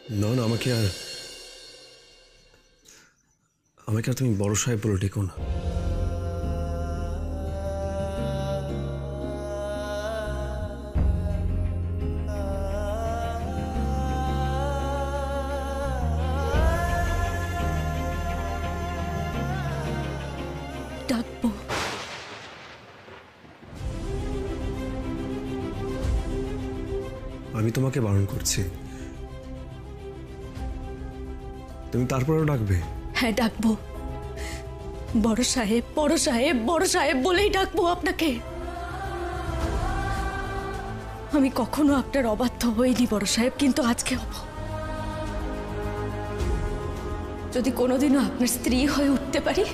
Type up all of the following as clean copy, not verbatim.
না না, আমাকে আর তুমি বড় সাহেব বলে ডেকো না। ডাকবো? আমি তোমাকে বারণ করছি, তুমি তারপরেও ডাকবে? হ্যাঁ ডাকবো। বড় সাহেব, বড় সাহেব, বড় সাহেব বলেই ডাকবো আপনাকে। আমি কখনো আপনার অবাধ্য হইনি বড় সাহেব, কিন্তু আজকে হব। যদি কোনোদিনও আপনার স্ত্রী হয়ে উঠতে পারি,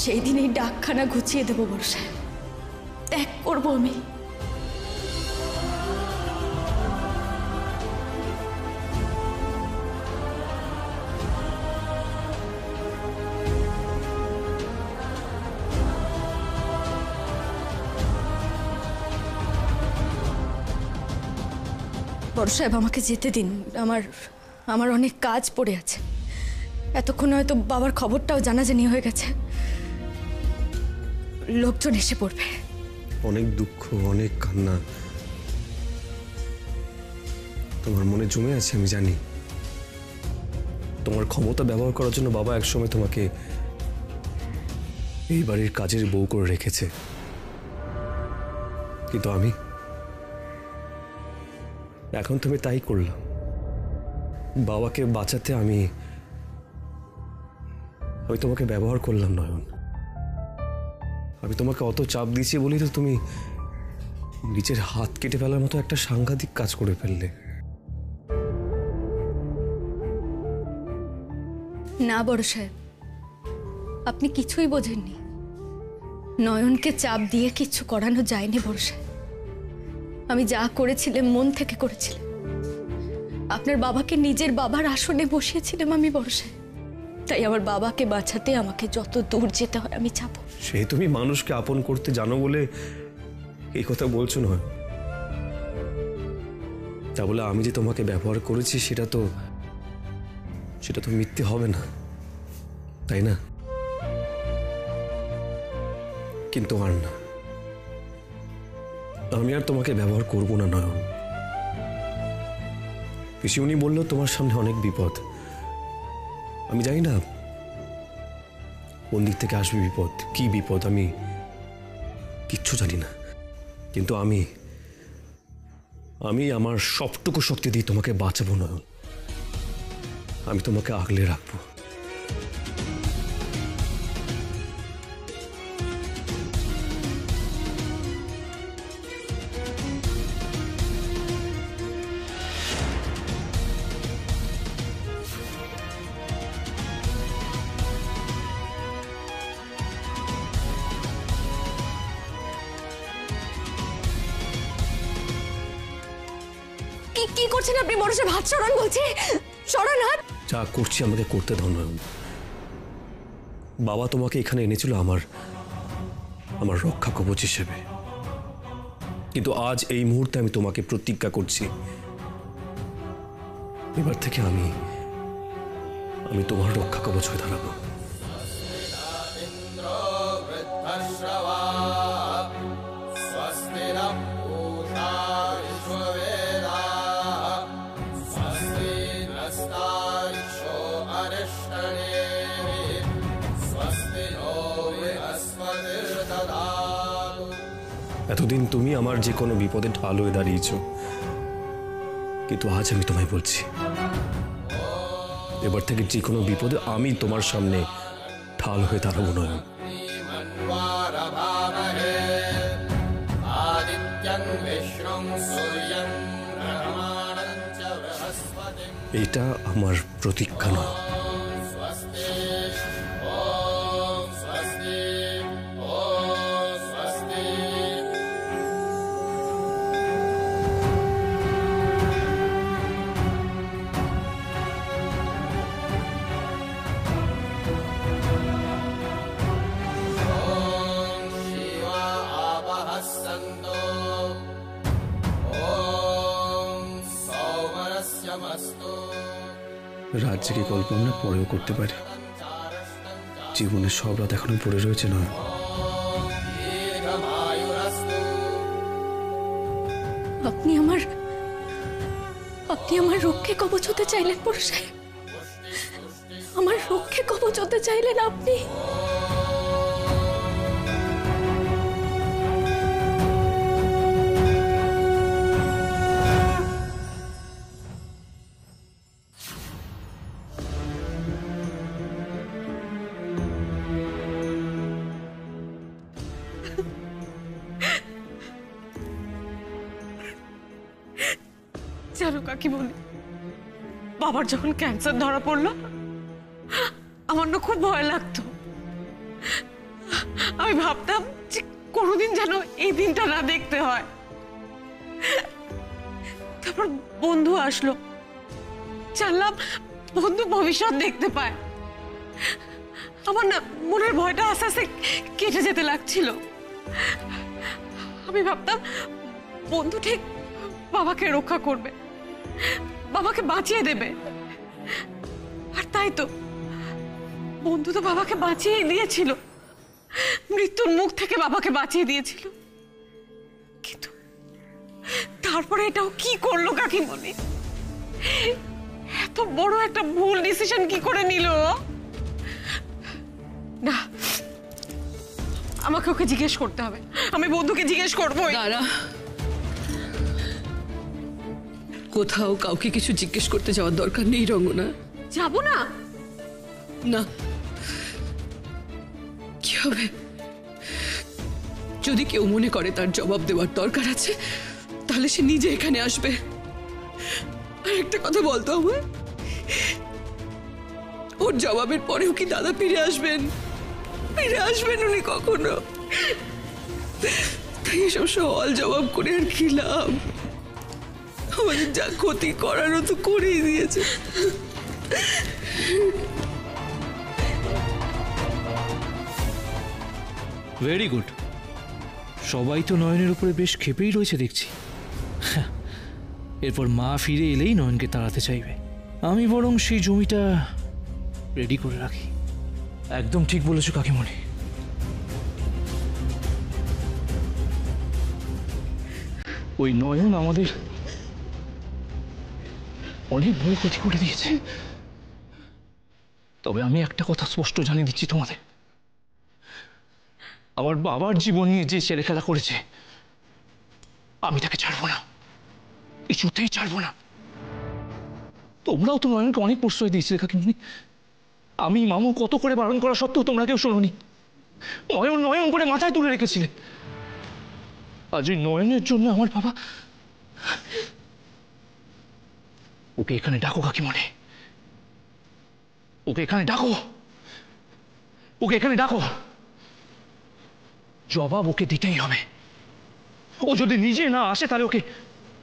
সেই দিন এই ডাকখানা ঘুচিয়ে দেব বড় সাহেব। ত্যাগ করবো আমি। বড় সাহেব আমাকে যেতে দিন, আমার অনেক কাজ পড়ে আছে। এতক্ষণ হয়তো বাবার খবরটাও জানাজানি হয়ে গেছে, লোকজন এসে পড়বে। অনেক দুঃখ, অনেক কান্না তোমার মনে জমে আছে, আমি জানি। তোমার ক্ষমতা ব্যবহার করার জন্য বাবা একসময় তোমাকে এই বাড়ির কাজের বউ করে রেখেছে, কিন্তু এখন তুমি তাই করলাম। বাবাকে বাঁচাতে আমি তোমাকে ব্যবহার করলাম নয়ন। আমি তোমাকে অত চাপ দিয়েছি বলি তো তুমি নিজের হাত কেটে ফেলার মতো একটা সাংঘাতিক কাজ করে ফেললে। না বড় সাহেব, আপনি কিছুই বোঝেননি। নয়নকে চাপ দিয়ে কিছু করানো যায়নি বড় সাহেব। আমি যা করেছিলাম মন থেকে করেছিলাম। আপনার বাবাকে নিজের বাবার আসনে বসিয়েছিলাম আমি বড় সাহেব। তাই আমার বাবাকে বাঁচাতে আমাকে যত দূর যেতে হয় আমি যাব। সে তুমি মানুষকে আপন করতে জানো বলে এই কথা বলছো নয়। তা বলে আমি যে তোমাকে ব্যবহার করেছি সেটা তো মিথ্যে হবে না, তাই না? কিন্তু আর না, আমি আর তোমাকে ব্যবহার করব না নয়ন। পিসি উনি বললো তোমার সামনে অনেক বিপদ। আমি জানি না কোন দিক থেকে আসবে বিপদ, কি বিপদ আমি কিচ্ছু জানি না, কিন্তু আমি আমার সবটুকু শক্তি দিয়ে তোমাকে বাঁচাবো নয়ন। আমি তোমাকে আগলে রাখবো। কি করছেন আপনি বড় সাহেব? হাত সরান বলছি, সরান হাত। যা করছি আমাকে করতে দাও নয়ন। বাবা তোমাকে এখানে এনেছিল আমার রক্ষা কবচ হিসেবে, কিন্তু আজ এই মুহূর্তে আমি তোমাকে প্রতিজ্ঞা করছি, এবার থেকে আমি তোমার রক্ষা কবচ হয়ে দাঁড়াবো। এতদিন তুমি আমার যে কোনো বিপদে ঢাল হয়ে দাঁড়িয়েছ, কিন্তু আজ আমি তোমায় বলছি, এবার থেকে যে কোনো বিপদে আমি তোমার সামনে ঢাল হয়ে দাঁড়াবো নয়। এটা আমার প্রতিজ্ঞা নয়। রাত জেগে গল্প আমরা পরেও করতে পারি। জীবনের সব রাত এখনো পড়ে রয়েছে নয়। আপনি আমার রক্ষে কবচ হতে চাইলেন বড় সাহেব, আমার রক্ষে কবচ হতে চাইলেন আপনি। জানো কাকি বলি, বাবার যখন ক্যান্সার ধরা পড়লো আমার না খুব ভয় লাগতো। আমি ভাবতাম যে কোনোদিন যেন এই দিনটা না দেখতে হয়। তারপর বন্ধু আসলো, জানলাম বন্ধু ভবিষ্যৎ দেখতে পায়। আমার না মনের ভয়টা আস্তে আস্তে কেটে যেতে লাগছিল। আমি ভাবতাম বন্ধু ঠিক বাবাকে রক্ষা করবে, বাবাকে বাঁচিয়ে দেবে। আর তাই তো, বন্ধু তো বাবাকে বাঁচিয়ে দিয়েছিল, মৃত্যুর মুখ থেকে বাবাকে বাঁচিয়ে দিয়েছিল। কিন্তু তারপরে এটাও কি করলো কাকিমণি? এত বড় একটা ভুল ডিসিশন কি করে নিল? না, আমাকে ওকে জিজ্ঞেস করতে হবে, আমি বন্ধুকে জিজ্ঞেস করবো। দাঁড়া, কোথাও কাউকে কিছু জিজ্ঞেস করতে যাওয়ার দরকার নেই রঙ্গনা। যাবো না? না, কি হবে যদি কেউ মনে করে তার জবাব দেওয়ার দরকার আছে, তাহলে সে নিজে এখানে আসবে। আর একটা কথা বলতো আমার, ওর জবাবের পরেও কি দাদা ফিরে আসবেন? ফিরে আসবেন উনি কখনো? তাই এসব সওয়াল জবাব করে আর কি লাভ? আমাদের যা ক্ষতি করারও তো করেই দিয়েছে। ভেরি গুড, সবাই তো নয়নের উপরে বেশ ক্ষেপেই রয়েছে দেখছি। এরপর মা ফিরে এলেই নয়নকে তাড়াতে চাইবে। আমি বরং সেই জমিটা রেডি করে রাখি। একদম ঠিক বলেছো কাকিমণি। ওই নয়ন আমাদের অনেক বড় ক্ষতি করে দিয়েছে। তবে আমি একটা কথা স্পষ্ট জানিয়ে দিচ্ছি তোমাদের, আমার বাবার জীবন নিয়ে যে ছেলে খেলা করেছে, আমি তাকে ছাড়বো না, কিছুতেই ছাড়বো না। তোমরাও তো নয়নকে অনেক প্রশ্রয় দিয়েছিলে কাকিমণি। আমি মামু কত করে বারণ করা সত্ত্বেও তোমরা কেউ শোনোনি। নয়ন নয়ন করে মাথায় তুলে রেখেছিলে। আজ ওই নয়নের জন্য আমার বাবা। ওকে এখানে ডাকো কাকিমণি, ওকে এখানে ডাকো, ওকে এখানে ডাকো। জবাব ওকে দিতেই হবে। ও যদি নিজে না আসে তাহলে ওকে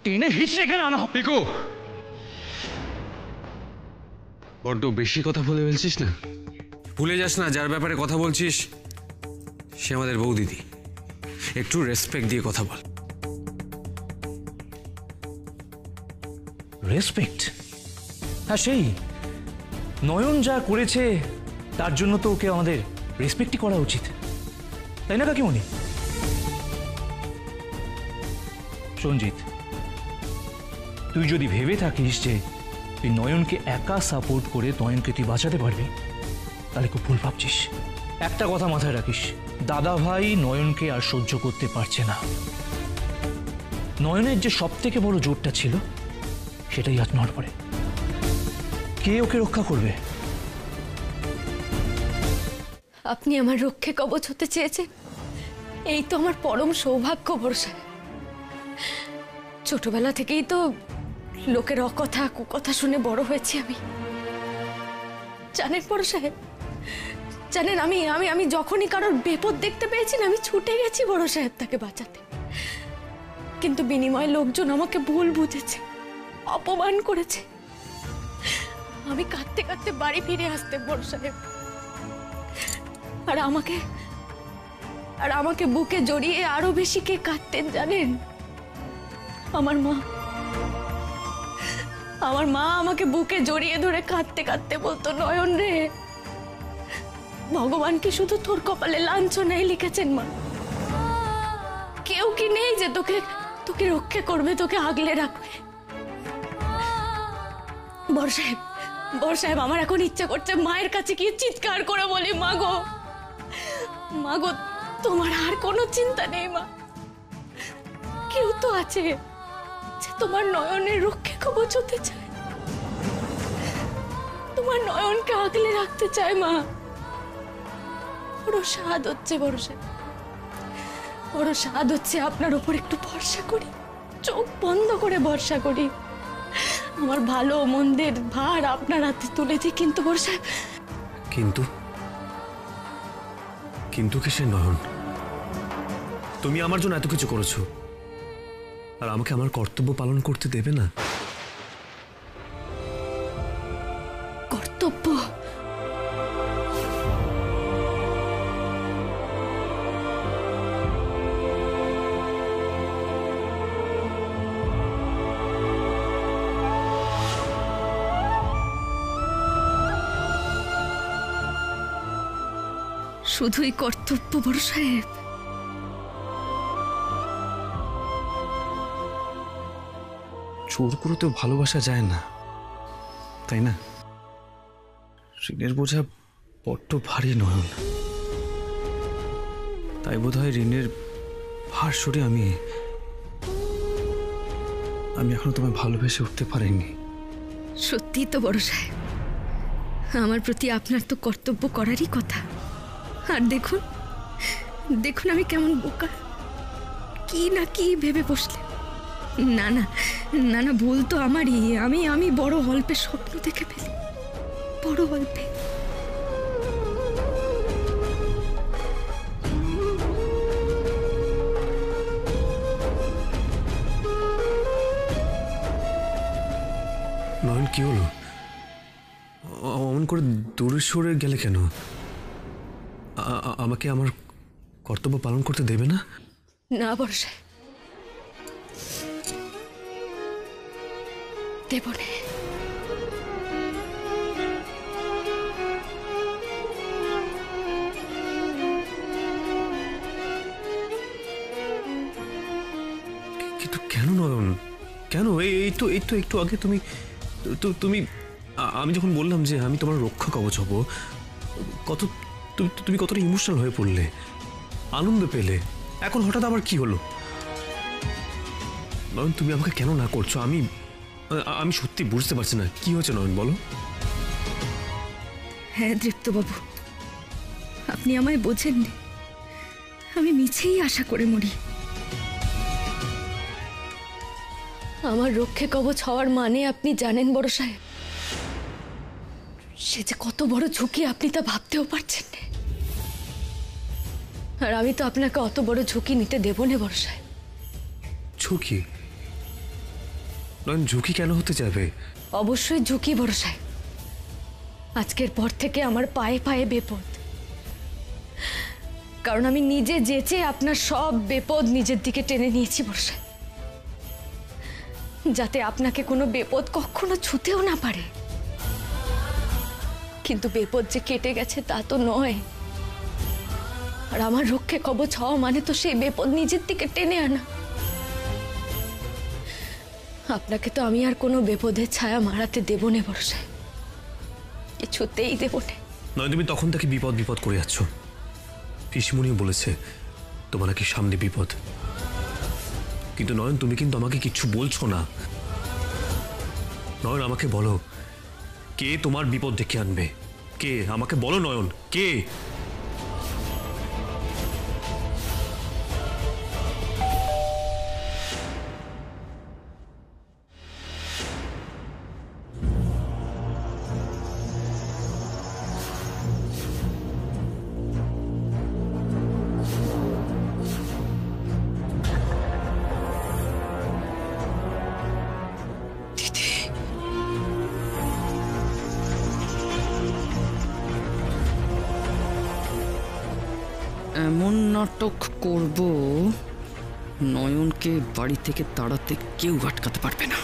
টেনে হিচড়ে এখানে আনা হবে। পিকু, বড্ড বেশি কথা বলে ফেলছিস না? ভুলে যাস না যার ব্যাপারে কথা বলছিস সে আমাদের বৌদিদি। একটু রেসপেক্ট দিয়ে কথা বল। রেসপেক্ট? হ্যাঁ, সেই নয়ন যা করেছে তার জন্য তো ওকে আমাদের রেসপেক্টই করা উচিত, তাই না কাকিমণি? সঞ্জিত, তুই যদি ভেবে থাকিস যে তুই নয়নকে একা সাপোর্ট করে নয়নকে তুই বাঁচাতে পারবি, তাহলে খুব ভুল ভাবছিস। একটা কথা মাথায় রাখিস, দাদা ভাই নয়নকে আর সহ্য করতে পারছে না। নয়নের যে সব থেকে বড় জোরটা ছিল সেটাই আজ নড় পড়ে। কে ওকে রক্ষা করবে? আপনি আমার রক্ষে কবচ হতে চেয়েছেন, এই তো আমার পরম সৌভাগ্য ভরসা। ছোটবেলা থেকেই তো লোকের অকথা কুকথা শুনে বড় হয়েছি আমি। জানেন বড় সাহেব, জানেন আমি আমি আমি যখনই কারোর বিপদ দেখতে পেয়েছি না, আমি ছুটে গেছি বড় সাহেব তাকে বাঁচাতে। কিন্তু বিনিময়ে লোকজন আমাকে ভুল বুঝেছে, অপমান করেছে। আমি কাঁদতে কাঁদতে বাড়ি ফিরে আসতে বড় সাহেব, আর আমাকে বুকে জড়িয়ে আরো বেশি কে কাঁদতেন জানেন? আমার মা। আমার মা আমাকে বুকে জড়িয়ে ধরে কাঁদতে কাঁদতে বলতো, নয়ন রে, ভগবান কি শুধু তোর কপালে লাঞ্ছনাই লিখেছেন মা? কেউ কি নেই যে তোকে তোকে রক্ষা করবে, তোকে আগলে রাখবে? বড় সাহেব, আমার এখন ইচ্ছে করছে মায়ের কাছে গিয়ে চিৎকার করে বলি, মাগো মাগো, তোমার আর কোনো চিন্তা নেই মা। কেউ তো আছে যে তোমার নয়নের রক্ষে কবচ হতে চায়, তোমার নয়নকে আগলে রাখতে চায় মা। বড় স্বাদ হচ্ছে বড় সাহেব, বড় স্বাদ হচ্ছে আপনার উপর একটু ভরসা করি, চোখ বন্ধ করে ভরসা করি, আমার ভালো মন্দের ভার আপনার হাতে তুলে দিই। কিন্তু বড় সাহেব, কিন্তু কিন্তু কিসের নয়ন? তুমি আমার জন্য এত কিছু করেছো, আর আমাকে আমার কর্তব্য পালন করতে দেবে না? কর্তব্য? শুধুই কর্তব্য বড় সাহেব? জোর করে তো ভালোবাসা যায় না, তাই না? ঋণের বোঝা বড্ড ভারী নয়ন, তাই বোধ হয় ঋণের ভার সরে আমি এখনো তোমায় ভালোবেসে উঠতে পারিনি। সত্যি তো বড় সাহেব, আমার প্রতি আপনার তো কর্তব্য করারই কথা। আর দেখুন দেখুন আমি কেমন বোকা, কি না কি ভেবে বসলে। না না না না, ভুল তো আমারই। আমি বড় অল্পে স্বপ্ন দেখে ফেলি, বড় অল্পে। নয়ন, কি হলো? অমন করে দূরে সরে গেলে কেন? আমাকে আমার কর্তব্য পালন করতে দেবে না? না বড় সাহেব, দেব না। কিন্তু কেন নয়ন, কেন? এই তো একটু আগে তুমি আমি যখন বললাম যে আমি তোমার রক্ষা কবচ হব, তুমি কতটা ইমোশনাল হয়ে পড়লে, আনন্দ পেলে। এখন হঠাৎ আবার কি হলো? নয়ন, তুমি আমাকে কেন না করছো? আমি সত্যি বুঝতে পারছি না কি হয়েছে। নয়ন, বলো। হ্যাঁ দৃপ্তবাবু, আপনি আমায় বোঝেননি। আমি মিছেই আশা করে মরি। আমার রক্ষে কবচ হওয়ার মানে আপনি জানেন বড় সাহেব? সে যে কত বড় ঝুঁকি আপনি তা ভাবতেও পারছেন না। আর আমি তো আপনাকে অত বড় ঝুঁকি নিতে দেব না বড় সাহেব। ঝুঁকি? নয়ন, ঝুঁকি কেন হতে যাবে? অবশ্যই ঝুঁকি বড় সাহেব। আজকের পর থেকে আমার পায়ে পায়ে বিপদ, কারণ আমি নিজে যেচে আপনার সব বিপদ নিজের দিকে টেনে নিয়েছি বড় সাহেব, যাতে আপনাকে কোনো বিপদ কখনো ছুতেও না পারে। কিন্তু বিপদ যে কেটে গেছে তা তো নয়। আর আমার রক্ষে কবচ হওয়া মানে তো সেই বিপদ নিজের দিকে টেনে আনা। আপনাকে তো আমি আর কোনো বিপদের ছায়া মারাতে দেব না বড় সাহেব, কিছুতেই দেব না। নয়, তুমি তখন থেকে বিপদ করে যাচ্ছ। পিসিমণিও বলেছে তোমার নাকি সামনে বিপদ। কিন্তু নয়ন, তুমি কিন্তু আমাকে কিচ্ছু বলছো না। নয়ন, আমাকে বলো, কে তোমার বিপদ ডেকে আনবে? কে? আমাকে বলো নয়ন, কে? এমন নাটক করব নয়নকে বাড়ি থেকে তাড়াতে কেউ আটকাতে পারবে না।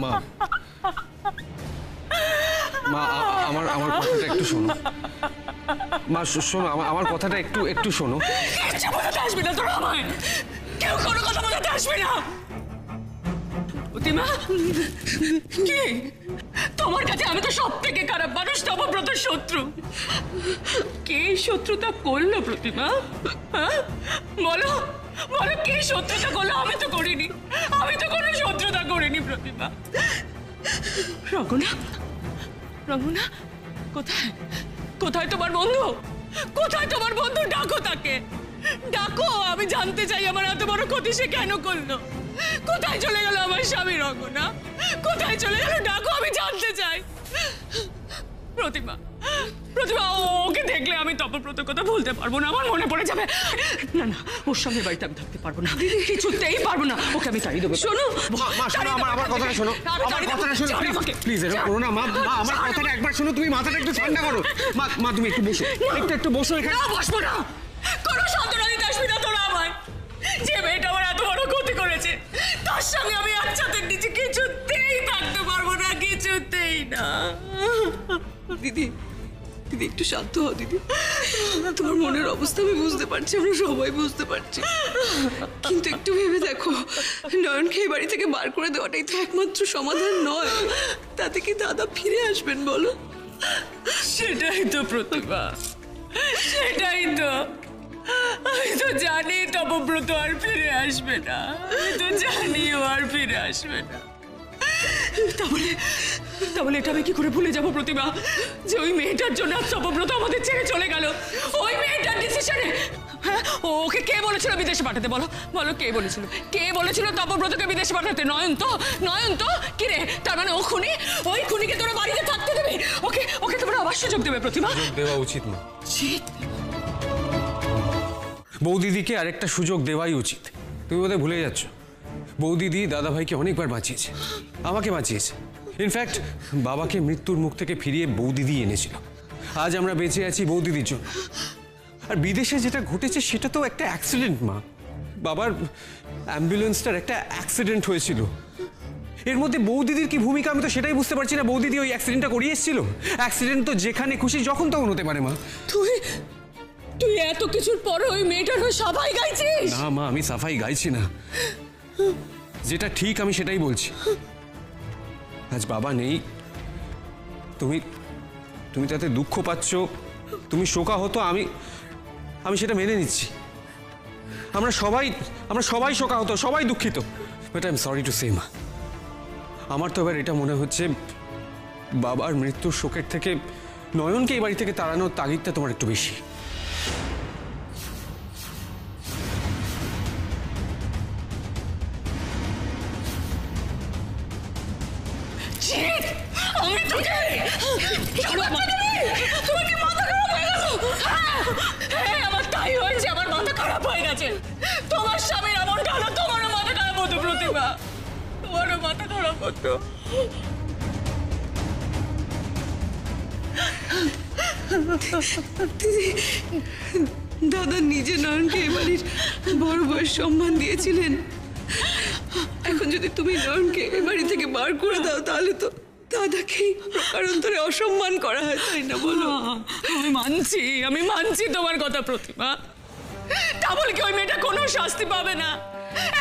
মা মা আমার আমার কথাটা একটু শোনো মা, শোনো আমার কথাটা একটু শোনো। কিচ্ছু বোঝাতে আসবি না তোরা আমায়, কেউ কোনো কথা বোঝাতে আসবি না। প্রতিমা, কি তোমার কাছে আমি তো সব থেকে খারাপ মানুষ, তপব্রতর শত্রু। কে শত্রুতা করলো প্রতিমা? হ্যাঁ বলো বলো, কে শত্রুতা করলো? আমি তো করিনি, আমি তো কোনো শত্রুতা করিনি প্রতিমা। রঙ্গনা, রঙ্গনা কোথায়? কোথায় তোমার বন্ধু? কোথায় তোমার বন্ধু? ডাকো তাকে, ডাকো। আমি জানতে চাই আমার এত বড় ক্ষতি সে কেন করলো। কোথায় চলে গেল আমার স্বামী রঙ্গনা? কোথায় চলে গেল? ডাকো, আমি জানতে চাই। প্রতিমা, প্রতিমা, ওকে দেখলে আমি তপব্রতর কথা বলতে পারবো না, আমার মনে পড়ে যাবে। না না, ওর সঙ্গে বাড়িতে আমি থাকতে পারবো না, কিছুতেই পারবো না। ওকে আমি তাড়িয়ে দেবো। শোনো মা, শোনো আমার কথাটা শোনো, আমার কথাটা শোনো প্লিজ। এরকম করো না মা, আমার কথাটা একবার শোনো, তুমি মাথাটা একটু ঠান্ডা করো। মা তুমি একটু বসো, একটু বসো এখানে। না, বসবো না। কোনো সান্ত্বনা দিতে আসবি না তোরা আমায়। যে মেয়েটা আমার এত বড় ক্ষতি করেছে, তার সঙ্গে আমি একসাথে নিচে কিছুতেই থাকতে পারবো না, কিছুতেই না। দিদি, দিদি একটু শান্ত হও দিদি। তোমার মনের অবস্থা আমি বুঝতে পারছি, আমরা সবাই বুঝতে পারছি, কিন্তু একটু ভেবে দেখো, নয়নকে এই বাড়ি থেকে বার করে দেওয়াটাই তো একমাত্র সমাধান নয়। তাতে কি দাদা ফিরে আসবেন বলো? সেটাই তো প্রতিভা, সেটাই তো। আমি তো জানি তপব্রত আর ফিরে আসবে না, আমি তো জানি ও আর ফিরে আসবে না। তাহলে তাহলে এটা আমি কি করে ভুলে যাবো প্রতিভা, যে ওই মেয়েটার জন্য তপব্রত আমাদের ছেড়ে চলে গেল? ওই মেয়েটার ডিসিশনে। হ্যাঁ, ওকে কে বলেছিল বিদেশে পাঠাতে? বলো বলো, কে বলেছিল? কে বলেছিল তপব্রতকে বিদেশে পাঠাতে? নয়ন তো, নয়ন তো। কি রে, তার মানে ও খুনি? ওই খুনিকে তোরা বাড়িতে থাকতে দেবে? ওকে ওকে তোমরা আবার সুযোগ দেবে প্রতিভা? দেওয়া উচিত না। বৌদিদিকে আরেকটা সুযোগ দেওয়াই উচিত। তুমি বোধহয় ভুলে যাচ্ছ, বৌদিদি দাদা ভাইকে অনেকবার বাঁচিয়েছে, আমাকে বাঁচিয়েছে। ইনফ্যাক্ট বাবাকে মৃত্যুর মুখ থেকে ফিরিয়ে বৌদিদি এনেছিল। আজ আমরা বেঁচে আছি বৌদিদির জন্য। আর বিদেশে যেটা ঘটেছে সেটা তো একটা অ্যাক্সিডেন্ট মা। বাবার অ্যাম্বুলেন্সটার একটা অ্যাক্সিডেন্ট হয়েছিল, এর মধ্যে বৌদিদির কি ভূমিকা আমি তো সেটাই বুঝতে পারছি না। বৌদিদি ওই অ্যাক্সিডেন্টটা করিয়ে এসেছিল। অ্যাক্সিডেন্ট তো যেখানে খুশি যখন তখন হতে পারে মা। তুই তুই এত কিছুর পর ওই মেয়েটার হয়ে সাফাই গাইছিস? না মা, আমি সাফাই গাইছি না, যেটা ঠিক আমি সেটাই বলছি। আজ বাবা নেই, তুমি তুমি তাতে দুঃখ পাচ্ছ, তুমি শোকাহত, আমি সেটা মেনে নিচ্ছি। আমরা সবাই শোকাহত, সবাই দুঃখিত। But I am sorry to say মা, আমার তো এবার এটা মনে হচ্ছে বাবার মৃত্যুর শোকের থেকে নয়নকে এই বাড়ি থেকে তাড়ানোর তাগিদটা তোমার একটু বেশি। আমি তোকে তোমার কি মাথা খারাপ হয়ে গেল? হ্যাঁ, আমার তাই হয়েছে, আমার মাথা খারাপ হয়ে গেছে। তোমার স্বামীর এমনটা হলো, তোমারও মাথা খারাপ হতো প্রতিভা, তোমারও মাথা খারাপ হতো। দিদি, দাদা নিজে নয়নকে এ বাড়ির বড় বয়স সম্মান দিয়েছিলেন। এখন যদি তুমি নয়নকে এ বাড়ি থেকে বার করে দাও, তাহলে তো দাদাকেই প্রকারান্তরে অসম্মান করা হয়, তাই না বলো? আমি মানছি তোমার কথা প্রতিভা। তা বলে কি ওই মেয়েটা কোনো শাস্তি পাবে না?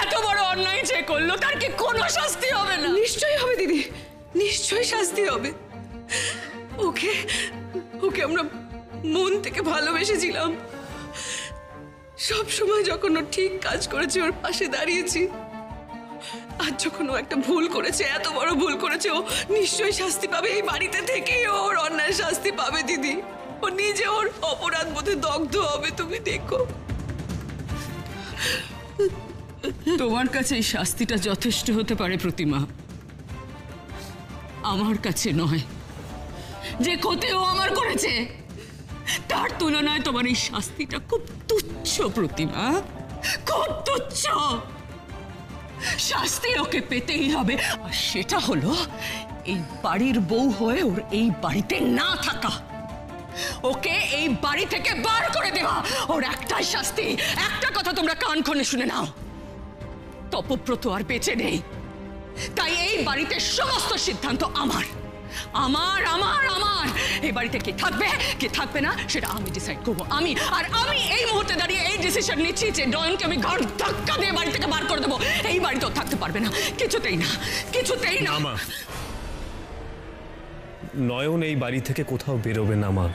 এত বড় অন্যায় যে করলো, তার কি কোনো শাস্তি হবে না? নিশ্চয়ই হবে দিদি, নিশ্চয়ই শাস্তি হবে। ওকে ওকে আমরা মন থেকে ভালোবেসেছিলাম। সব সময় যখন ও ঠিক কাজ করেছে ওর পাশে দাঁড়িয়েছি। আজ যখন ও একটা ভুল করেছে, এত বড় ভুল করেছে, ও নিশ্চয়ই শাস্তি পাবে। এই বাড়িতে থেকেই ওর অন্যায় শাস্তি পাবে দিদি। ও নিজে ওর অপরাধ বোধে দগ্ধ হবে, তুমি দেখো। তোমার কাছে এই শাস্তিটা যথেষ্ট হতে পারে প্রতিমা, আমার কাছে নয়। যে ক্ষতি ও আমার করেছে তার তুলনায় তোমার এই শাস্তিটা খুব তুচ্ছ প্রতিমা, খুব তুচ্ছ। শাস্তি ওকে পেতেই হবে, আর সেটা হলো এই বাড়ির বউ হয়ে ওর এই বাড়িতে না থাকা, ওকে এই বাড়ি থেকে বার করে দেওয়া। ওর একটাই শাস্তি, একটা কথা তোমরা কান খুলে শুনে নাও, তপব্রত আর বেঁচে নেই। তাই এই বাড়িতে সমস্ত সিদ্ধান্ত আমার আমার আমার আমার এই বাড়িতে কে থাকবে না সেটা আমি ডিসাইড করবো। আমি এই মুহূর্তে দাঁড়িয়ে এই ডিসিশন নিচ্ছি যে নয়নকে আমি ঘর ধাক্কা দিয়ে বাড়ি থেকে বার করে দেবো। এই বাড়িতেও থাকতে পারবে না, কিছুতেই না, কিছুতেই না। মা, নয়ন এই বাড়ি থেকে কোথাও বেরোবে না মা।